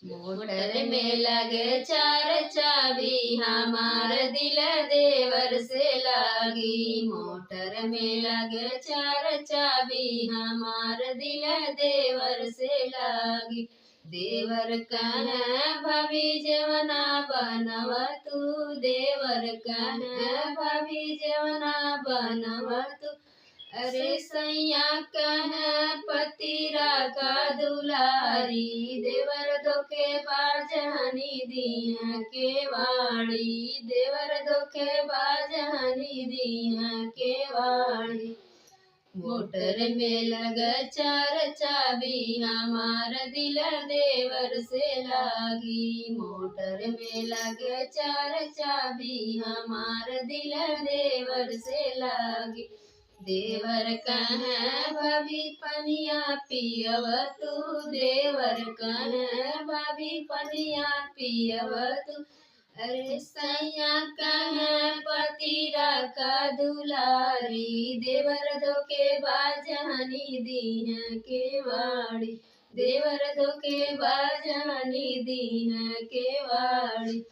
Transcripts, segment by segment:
Motor में लगे चार चाबी, हमार दिल देवर से लागी। मोटर में लगे चार चाबी, हमार दिल देवर से लागी। देवर कहे भाभी जवना बनव तू, देवर कहे भाभी जवना बनव तू। अरे सैया कहे पतिरा का दुलारी, देवर धोखे बाजहनी दिया के वाणी, देवर धोखे बाजहनी दिया के वाणी। मोटर में लगा चार चाबी, हमार दिल देवर से लागी। मोटर में लगे चार चाबी, हमार दिल देवर से लागी। देवर कहे भाभी पनिया पियव तू, देवर कहे भाभी पनिया पियव तू। अरे सैया कहे पतिरा का दुलारी, देवर धोखे बाजहनी दिया के वाणी, देवर धोखे बाजहनी दिया के वाणी।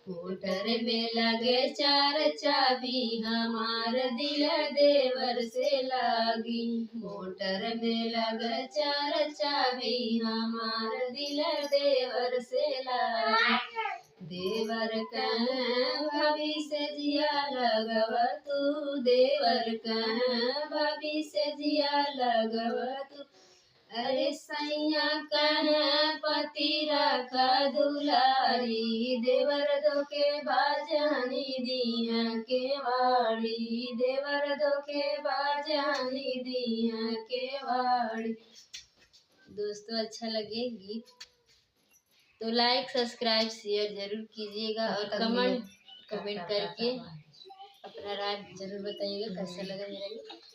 मोटर में लगे चार चाबी, हमार दिल देवर से लागी। मोटर में लगे चार चाबी, हमार दिल देवर से लागी। देवर कहे भाभी से जिया लगव तू, देवर कहे भाभी से जिया लगव तू। अरे सैया कहे पतिरा का दुलारी, देवर धोखे बाजहनी दिया के वाणी, देवर धोखे बाजहनी दिया के वाणी। दोस्तों अच्छा लगे गीत तो लाइक सब्सक्राइब शेयर जरूर कीजिएगा और कमेंट करके अपना राय जरूर बताइएगा कैसा लगा मेरा गीत।